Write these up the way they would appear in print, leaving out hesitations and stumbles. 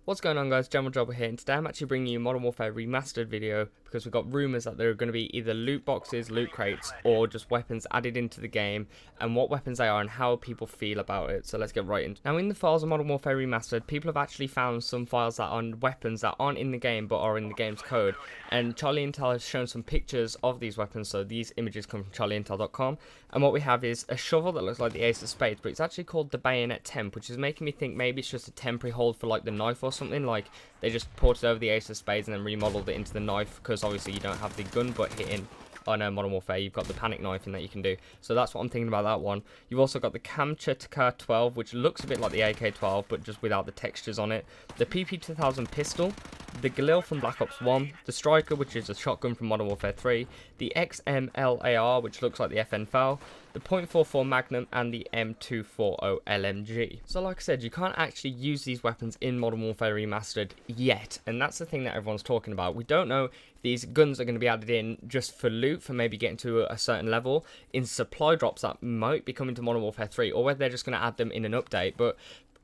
What's going on, guys? GeneralGerbil here, and today I'm actually bringing you Modern Warfare Remastered video because we've got rumours that there are going to be either loot boxes, loot crates, or just weapons added into the game, and what weapons they are and how people feel about it. So let's get right into it. Now, in the files of Modern Warfare Remastered, people have actually found some files that are weapons that aren't in the game but are in the game's code, and Charlie Intel has shown some pictures of these weapons. So these images come from charlieintel.com, and what we have is a shovel that looks like the Ace of Spades, but it's actually called the Bayonet Temp, which is making me think maybe it's just a temporary hold for like the knife or something. Like they just ported over the Ace of Spades and then remodeled it into the knife, because obviously you don't have the gun butt hitting on Modern Warfare. You've got the panic knifing that you can do, so that's what I'm thinking about that one. You've also got the Kamchatka 12, which looks a bit like the AK-12 but just without the textures on it, the PP2000 pistol, the Galil from Black Ops 1, the Striker, which is a shotgun from Modern Warfare 3, the XMLAR, which looks like the FN-FAL, the .44 Magnum, and the M240 LMG. So like I said, you can't actually use these weapons in Modern Warfare Remastered yet, and that's the thing that everyone's talking about. We don't know if these guns are going to be added in just for loot, for maybe getting to a certain level, in supply drops that might be coming to Modern Warfare 3, or whether they're just going to add them in an update. But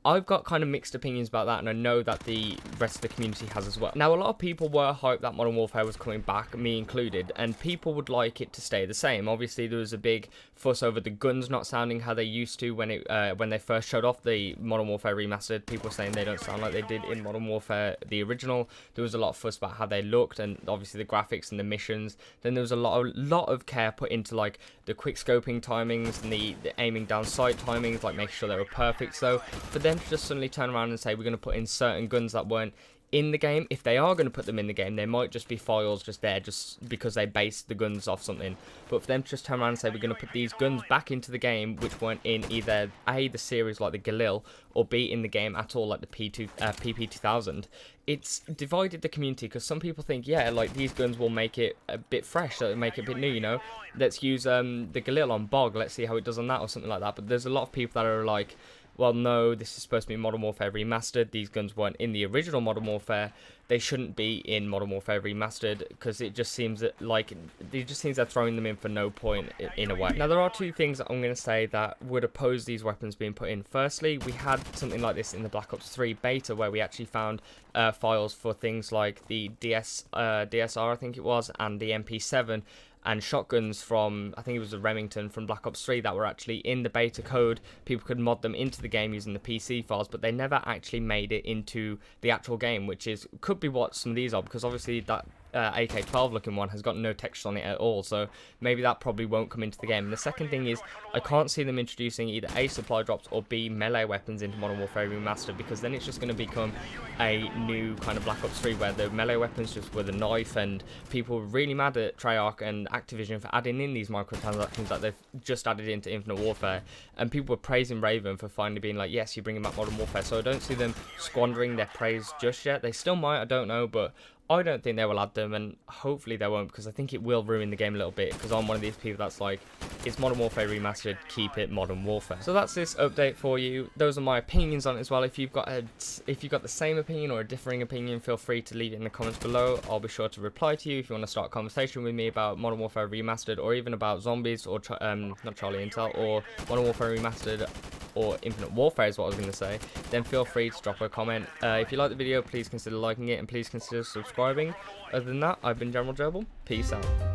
I've got kind of mixed opinions about that, and I know that the rest of the community has as well. Now, a lot of people were hyped that Modern Warfare was coming back, me included, and people would like it to stay the same. Obviously, there was a big fuss over the guns not sounding how they used to when they first showed off the Modern Warfare Remastered. People were saying they don't sound like they did in Modern Warfare the original. There was a lot of fuss about how they looked, and obviously the graphics and the missions. Then there was a lot of care put into like the quick scoping timings and the aiming down sight timings, like making sure they were perfect. So for them to just suddenly turn around and say we're going to put in certain guns that weren't in the game, if they are going to put them in the game, they might just be files just there just because they based the guns off something. But for them to just turn around and say we're going to put these guns back into the game which weren't in either A, the series like the Galil, or B, in the game at all like the PP2000, it's divided the community, because some people think, yeah, like these guns will make it a bit fresh, so it'll make it a bit new, you know, let's use the Galil on Bog, let's see how it does on that, or something like that. But there's a lot of people that are like, well, no, this is supposed to be Modern Warfare Remastered. These guns weren't in the original Modern Warfare. They shouldn't be in Modern Warfare Remastered, because it just seems that, like, they're throwing them in for no point in a way. Now, there are two things that I'm going to say that would oppose these weapons being put in. Firstly, we had something like this in the Black Ops 3 beta, where we actually found files for things like the DSR, I think it was, and the MP7, and shotguns from, I think it was a Remington from Black Ops 3, that were actually in the beta code. People could mod them into the game using the PC files, but they never actually made it into the actual game, which could be what some of these are, because obviously that AK-12 looking one has got no texture on it at all, so maybe that probably won't come into the game. And the second thing is, I can't see them introducing either A, supply drops, or B, melee weapons into Modern Warfare Remastered, because then it's just going to become a new kind of Black Ops 3 where the melee weapons just were the knife, and people were really mad at Treyarch and Activision for adding in these microtransactions that they've just added into Infinite Warfare, and people were praising Raven for finally being like, yes, you're bringing back Modern Warfare. So I don't see them squandering their praise just yet. They still might, I don't know, but I don't think they will add them, and hopefully they won't, because I think it will ruin the game a little bit, because I'm one of these people that's like, it's Modern Warfare Remastered, keep it Modern Warfare. So that's this update for you. Those are my opinions on it as well. If you've got the same opinion or a differing opinion, feel free to leave it in the comments below. I'll be sure to reply to you if you want to start a conversation with me about Modern Warfare Remastered, or even about zombies, or not Charlie Intel, or Modern Warfare Remastered, or Infinite Warfare is what I was going to say. Then feel free to drop a comment. If you like the video, please consider liking it, and please consider subscribing. Other than that, I've been GeneralGerbil. Peace out.